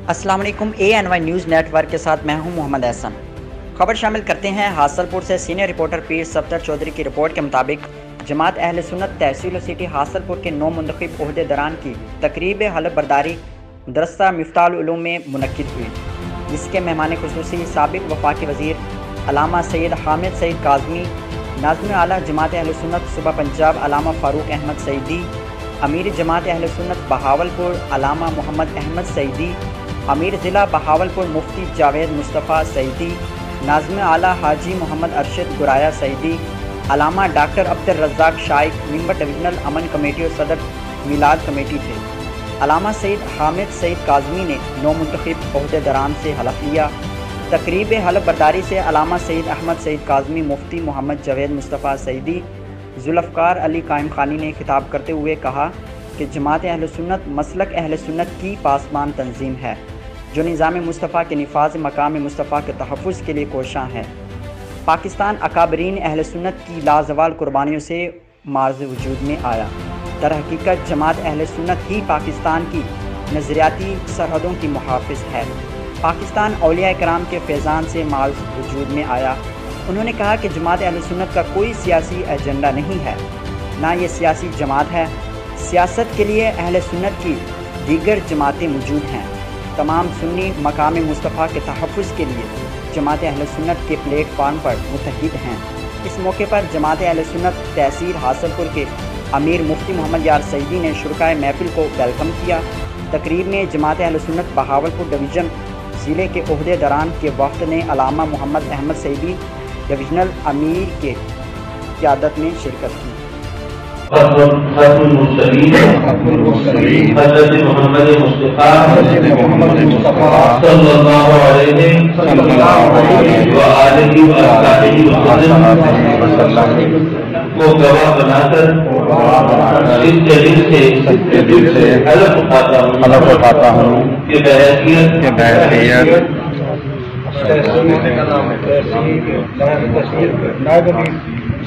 السلام علیکم، ANY news net work کے ساتھ میں ہوں محمد احسن۔ خبر شامل کرتے ہیں حاصل پور سے۔ سینئر رپورٹر پیر صفدر چودھری کی رپورٹ کے مطابق جماعت اہل سنت تحصیل و سٹی حاصل پور کے 9 منتخب عہدیداران کی تقریب حلف برداری مدرسہ مفتاح العلوم میں منعقد ہوئی، جس کے مہمان خصوصی سابق وفاقی وزیر علامہ سید حامد سعید کاظمی، ناظم اعلیٰ جماعت اہل سنت صوبہ پنجاب علامہ فاروق احمد سعیدی، امیر جماعت اہل سنت بہاولپور علامہ محمد احمد سعیدی، امیر ضلع بہاولپور مفتی جاوید مصطفیٰ سعیدی، ناظم اعلیٰ حاجی محمد ارشد گرایا سعیدی، علامہ ڈاکٹر عبدالرزاق شائق ممبر ڈویژنل امن کمیٹی اور صدر میلاد کمیٹی تھے۔ علامہ سید حامد سعید کاظمی نے 9 منتخب عہدیداران سے حلف لیا۔ تقریب حلف برداری سے علامہ سید احمد سعید کاظمی، مفتی محمد جاوید مصطفیٰ سعیدی، ذوالفقار علی قائم خانی نے خطاب کرتے ہوئے کہا کہ جماعت اہل سنت مسلک اہل سنت کی پاسبان تنظیم ہے، جو نظام مصطفیٰ کے نفاذ مقام مصطفیٰ کے تحفظ کے لیے کوشاں ہے۔ پاکستان اکابرین اہل سنت کی لازوال قربانیوں سے معرض وجود میں آیا۔ در حقیقت جماعت اہل سنت ہی پاکستان کی نظریاتی سرحدوں کی محافظ ہے۔ پاکستان اولیاء کرام کے فیضان سے معرض وجود میں آیا۔ انہوں نے کہا کہ جماعت اہل سنت کا کوئی سیاسی ایجنڈا نہیں ہے، نہ یہ سیاسی جماعت ہے۔ سیاست کے لیے اہل سنت کی دیگر جماعتیں موجود ہیں۔ تمام سنی مقام مصطفیٰ کے تحفظ کے لیے جماعت اہل سنت کے پلیٹ فارم پر متحد ہیں۔ اس موقع پر جماعت اہل سنت تحصیل حاصل پور کے امیر مفتی محمد یار سعیدی نے شرکائے محفل کو ویلکم کیا۔ تقریب میں جماعت اہل سنت بہاولپور ڈویژن ضلع کے عہدیداران کے وفد نے علامہ محمد احمد سعیدی ڈویژنل امیر کے قیادت میں شرکت کی۔ ختم المرسلین حضرت محمد مصطفیٰ صلی اللہ علیہ وسلم کو گواہ بنا کر اس دل سے حلف اٹھاتا ہوں کہ بحیثیت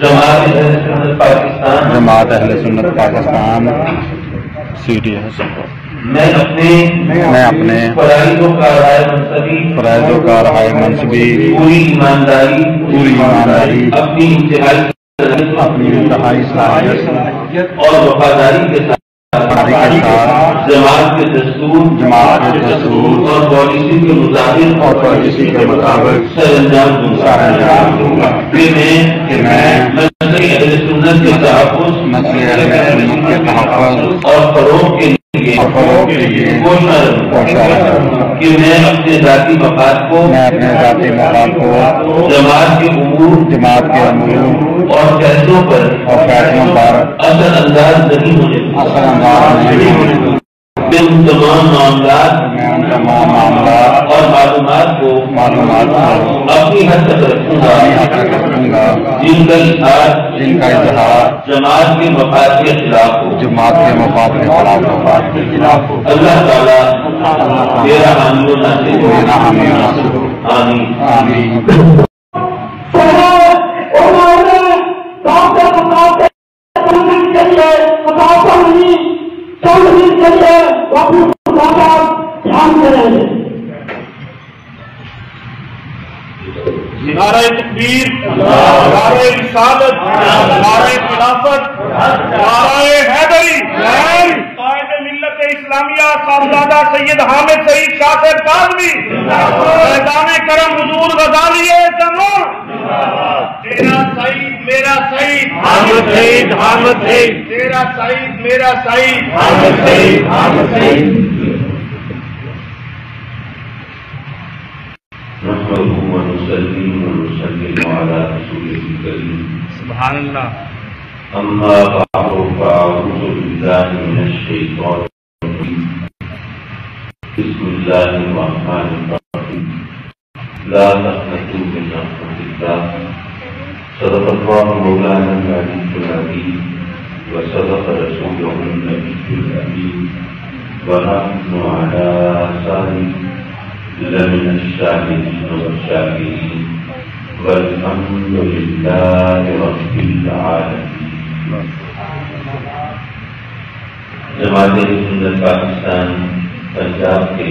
جماعت اہل سنت پاکستان سٹی ہے، میں اپنے فرائض و کارہائے منصبی پوری ایمانداری اپنی انتہائی صلاحیت اور وفاداری کے ساتھ جماعت کے دستور اور پالیسی کے مطابق سر انجام دوں گا کہ میں مسلک اہل سنت کے تحفظ اور فروغ کے لیے کوشاں رہوں، کہ میں اپنے ذاتی مفاد کو جماعت کے امور اور فیصلوں پر اثر انداز نہیں ہونے دوں۔ میں ان تمام معاملات اور معلومات کو اپنی حد تک رکھوں گا جن کا اظہار جماعت کے مفاد کے خلاف ہو۔ اللہ تعالیٰ میرا حامی و ناصر ہو، آمین۔ نعرہ تکبیر، نعرہ رسالت، نعرہ خلافت، نعرہ حیدری، قائد ملت اسلامیہ صاحبزادہ سید حامد سعید شاکر کاظمی، میدان کرم حضور غزالی جمہور، تیرا سعید میرا سعید حامد سعید، حامد سعید، تیرا سعید میرا سعید حامد سعید، حامد سعید۔ سبحان اللہ۔ اما بعد فاعوذ باللہ من الشیطان الرجیم، بسم اللہ الرحمن الرحیم، لا تقنطوا من رحمۃ اللہ، صدق اللہ مولانا العلی العظیم وصدق رسولہ النبی الامین، ونحن علی ذلک لمن الشاهدين والشاكرين والحمد لله رب العالمين۔ جماعت سنت پاکستان پنجاب کے